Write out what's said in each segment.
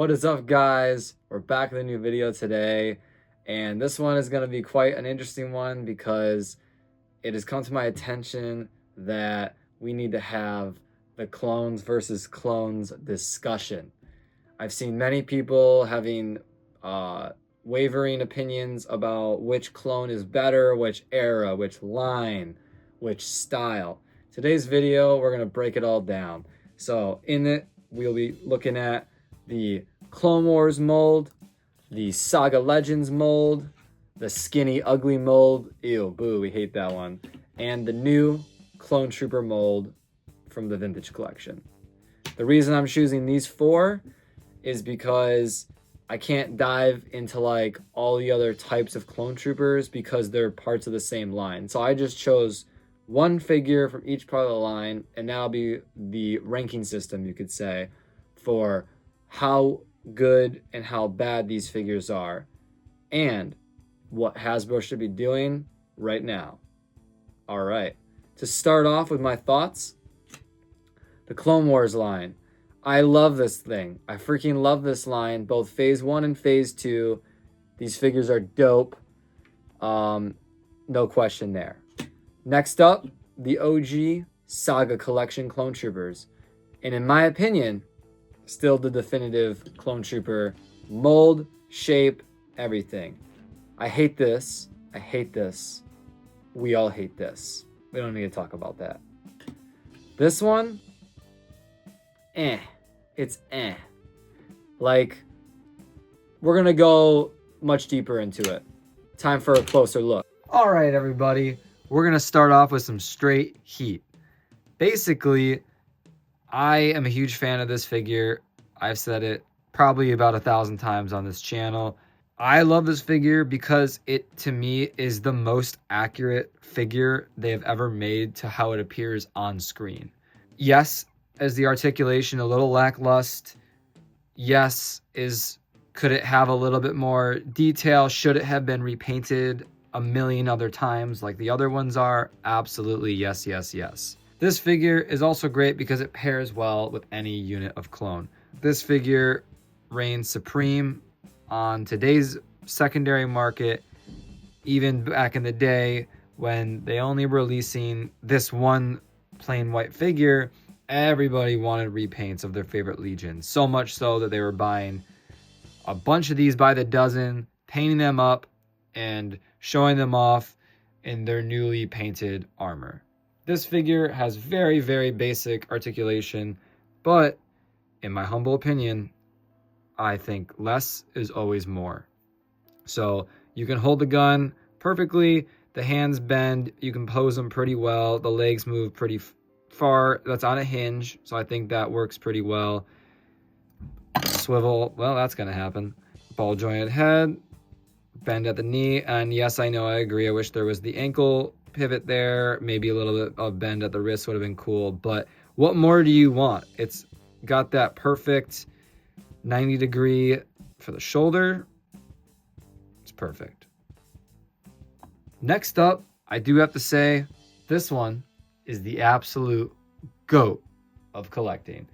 What is up, guys? We're back with a new video today, and this one is going to be quite an interesting one because it has come to my attention that we need to have the clones versus clones discussion. I've seen many people having wavering opinions about which clone is better, which era, which line, which style. Today's video, we're going to break it all down. So in it, we'll be looking at the Clone Wars mold, the Saga Legends mold, the Skinny Ugly mold, ew, boo, we hate that one, and the new Clone Trooper mold from the Vintage Collection. The reason I'm choosing these four is because I can't dive into like all the other types of Clone Troopers because they're parts of the same line. So I just chose one figure from each part of the line, and that'll be the ranking system, you could say, for how good and how bad these figures are, and what Hasbro should be doing right now. All right, to start off with my thoughts, the Clone Wars line. I love this thing. I freaking love this line, both Phase 1 and Phase 2. These figures are dope. No question there. Next up, the OG Saga Collection Clone Troopers. And in my opinion, still the definitive Clone Trooper mold, shape, everything. I hate this. I hate this. We all hate this. We don't need to talk about that. This one, it's like, we're gonna go much deeper into it. Time for a closer look. All right, everybody, we're gonna start off with some straight heat. Basically, I am a huge fan of this figure. I've said it probably about 1,000 times on this channel. I love this figure because it, to me, is the most accurate figure they have ever made to how it appears on screen. Yes, is the articulation a little lackluster? Yes, could it have a little bit more detail? Should it have been repainted a million other times like the other ones are? Absolutely, yes, yes, yes. This figure is also great because it pairs well with any unit of clone. This figure reigns supreme on today's secondary market, even back in the day when they only were releasing this one plain white figure. Everybody wanted repaints of their favorite legions, so much so that they were buying a bunch of these by the dozen, painting them up, and showing them off in their newly painted armor. This figure has very, very basic articulation, but in my humble opinion, I think less is always more. So you can hold the gun perfectly, the hands bend, you can pose them pretty well, the legs move pretty far, that's on a hinge, so I think that works pretty well. Swivel, well, that's gonna happen. Ball jointed head, bend at the knee, and yes, I know, I agree, I wish there was the ankle pivot there, maybe a little bit of bend at the wrist would have been cool, but what more do you want? It's got that perfect 90-degree for the shoulder. It's perfect. Next up, I do have to say, this one is the absolute GOAT of collecting.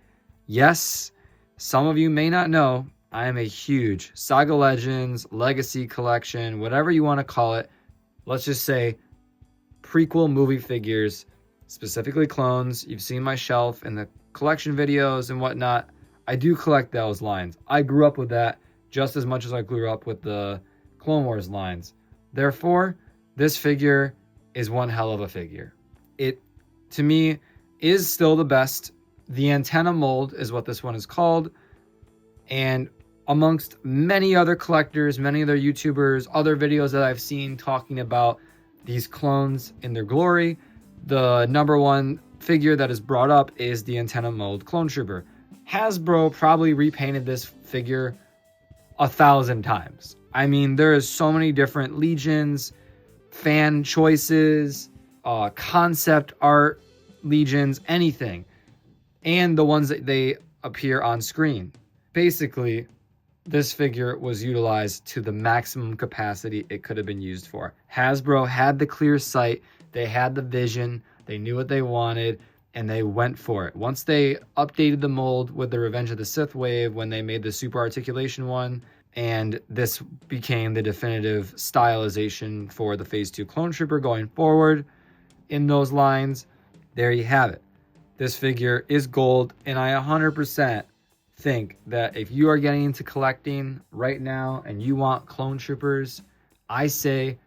Yes, some of you may not know, I am a huge Saga Legends, Legacy Collection, whatever you want to call it. Let's just say prequel movie figures, specifically clones. You've seen my shelf in the collection videos and whatnot. I do collect those lines. I grew up with that just as much as I grew up with the Clone Wars lines. Therefore, this figure is one hell of a figure. It, to me, is still the best. The antenna mold is what this one is called. And amongst many other collectors, many other YouTubers, other videos that I've seen talking about these clones in their glory, the number one figure that is brought up is the antenna mold Clone Trooper. Hasbro probably repainted this figure 1,000 times. I mean, there is so many different legions, fan choices, concept art legions, anything, and the ones that they appear on screen. Basically, this figure was utilized to the maximum capacity it could have been used for. Hasbro had the clear sight, they had the vision, they knew what they wanted, and they went for it. Once they updated the mold with the Revenge of the Sith wave, when they made the super articulation one, and this became the definitive stylization for the Phase 2 Clone Trooper going forward in those lines, there you have it. This figure is gold, and I 100% think that if you are getting into collecting right now and you want Clone Troopers, I say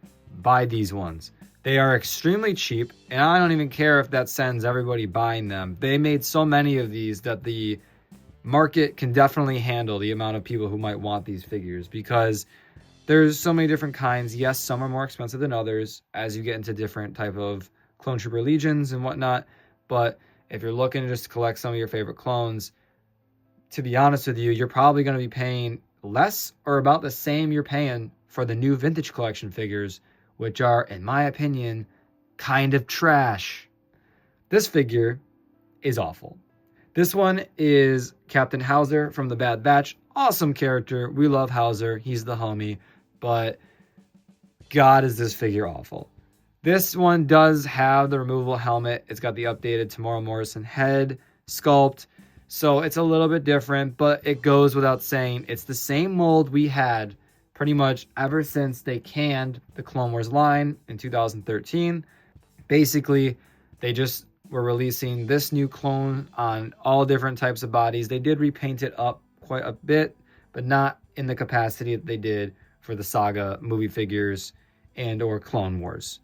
buy these ones. They are extremely cheap, and I don't even care if that sends everybody buying them. They made so many of these that the market can definitely handle the amount of people who might want these figures, because there's so many different kinds. Yes, some are more expensive than others as you get into different type of Clone Trooper Legions and whatnot. But if you're looking just to collect some of your favorite clones, to be honest with you, you're probably going to be paying less or about the same you're paying for the new Vintage Collection figures, which are, in my opinion, kind of trash. This figure is awful. This one is Captain Hauser from the Bad Batch. Awesome character. We love Hauser. He's the homie. But God, is this figure awful. This one does have the removable helmet. It's got the updated Temuera Morrison head sculpt. So it's a little bit different, but it goes without saying. It's the same mold we had pretty much ever since they canned the Clone Wars line in 2013. Basically, they just were releasing this new clone on all different types of bodies. They did repaint it up quite a bit, but not in the capacity that they did for the Saga movie figures and or Clone Wars.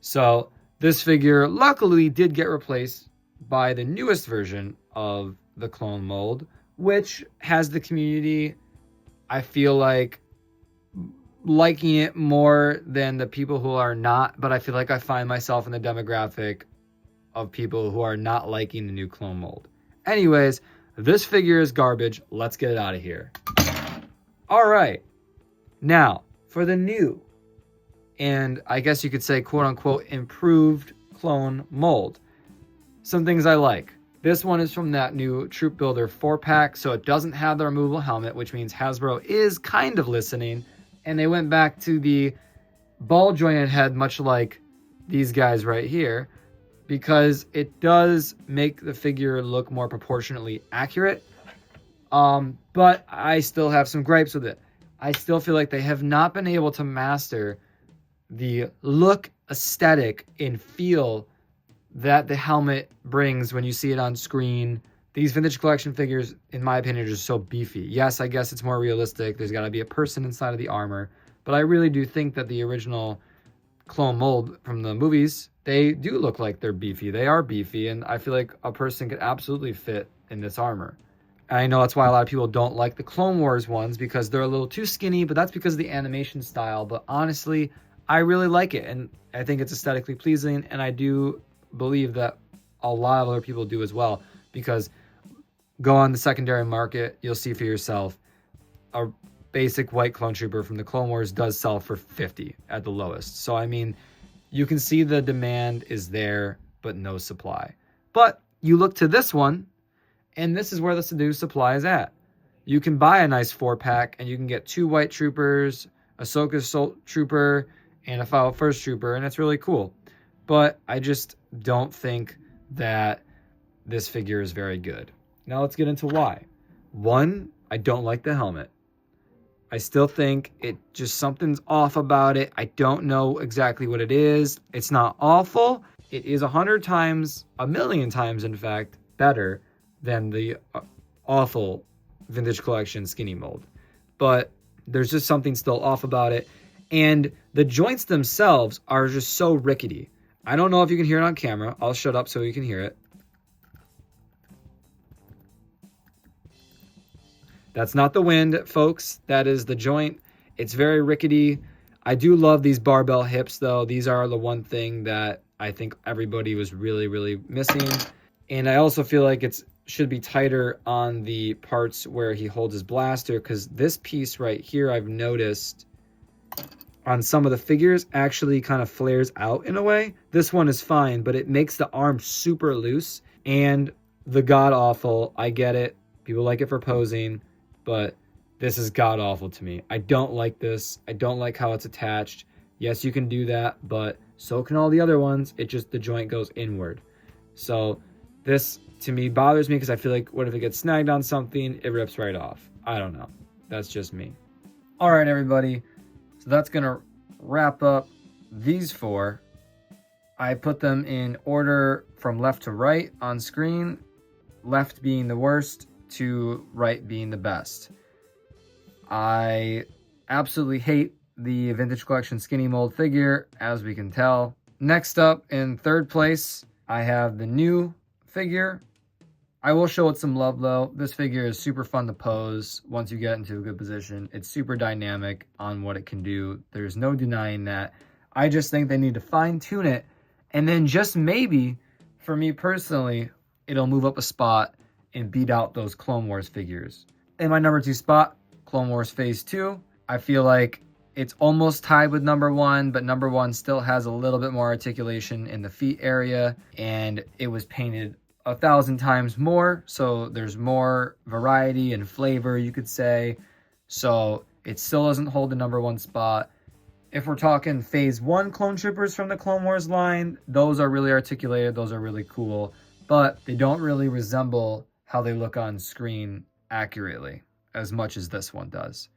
So this figure luckily did get replaced by the newest version of the clone mold, which has the community, I feel like, liking it more than the people who are not. But I feel like I find myself in the demographic of people who are not liking the new clone mold. Anyways, this figure is garbage. Let's get it out of here. All right. Now, for the new, and I guess you could say quote unquote improved clone mold. Some things I like. This one is from that new Troop Builder 4-pack, so it doesn't have the removable helmet, which means Hasbro is kind of listening. And they went back to the ball-jointed head, much like these guys right here, because it does make the figure look more proportionately accurate. But I still have some gripes with it. I still feel like they have not been able to master the look, aesthetic, and feel that the helmet brings when you see it on screen. These Vintage Collection figures, in my opinion, are just so beefy. Yes, I guess it's more realistic. There's got to be a person inside of the armor. But I really do think that the original clone mold from the movies, they do look like they're beefy. They are beefy, and I feel like a person could absolutely fit in this armor. I know that's why a lot of people don't like the Clone Wars ones, because they're a little too skinny, but that's because of the animation style. But honestly, I really like it, and I think it's aesthetically pleasing, and I do believe that a lot of other people do as well, because go on the secondary market, you'll see for yourself a basic white clone trooper from the Clone Wars does sell for $50 at the lowest. So I mean, you can see the demand is there, but no supply. But you look to this one, and this is where the new supply is at. You can buy a nice 4-pack, and you can get 2 white troopers, Ahsoka Salt Trooper, and a Foul First Trooper, and it's really cool. But I just don't think that this figure is very good. Now let's get into why. One, I don't like the helmet. I still think something's off about it. I don't know exactly what it is. It's not awful. It is 100 times, a million times, in fact, better than the awful Vintage Collection skinny mold. But there's just something still off about it. And the joints themselves are just so rickety. I don't know if you can hear it on camera. I'll shut up so you can hear it. That's not the wind, folks. That is the joint. It's very rickety. I do love these barbell hips, though. These are the one thing that I think everybody was really, really missing. And I also feel like it should be tighter on the parts where he holds his blaster, because this piece right here, I've noticed on some of the figures, actually kind of flares out in a way. This one is fine, but it makes the arm super loose. And the god-awful, I get it. People like it for posing, but this is god-awful to me. I don't like this. I don't like how it's attached. Yes, you can do that, but so can all the other ones. It just, the joint goes inward. So This, to me, bothers me because I feel like, what if it gets snagged on something? It rips right off. I don't know. That's just me. All right, everybody. So that's going to wrap up these 4. I put them in order from left to right on screen, left being the worst to right being the best. I absolutely hate the Vintage Collection Skinny Mold figure, as we can tell. Next up, in 3rd place, I have the new figure. I will show it some love though. This figure is super fun to pose once you get into a good position. It's super dynamic on what it can do. There's no denying that. I just think they need to fine tune it. And then just maybe, for me personally, it'll move up a spot and beat out those Clone Wars figures. In my number 2 spot, Clone Wars Phase 2. I feel like it's almost tied with number 1, but number 1 still has a little bit more articulation in the feet area, and it was painted 1,000 times more, so there's more variety and flavor, you could say. So it still doesn't hold the number 1 spot. If we're talking Phase 1 Clone Troopers from the Clone Wars line, those are really articulated, those are really cool, but they don't really resemble how they look on screen accurately as much as this one does.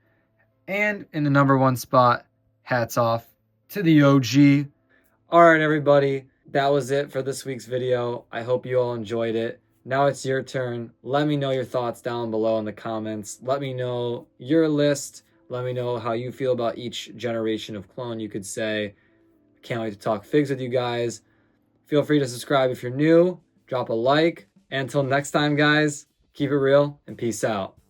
And in the number 1 spot, hats off to the OG. All right, everybody. That was it for this week's video. I hope you all enjoyed it. Now it's your turn. Let me know your thoughts down below in the comments. Let me know your list. Let me know how you feel about each generation of clone, you could say. Can't wait to talk figs with you guys. Feel free to subscribe if you're new. Drop a like. And until next time, guys, keep it real and peace out.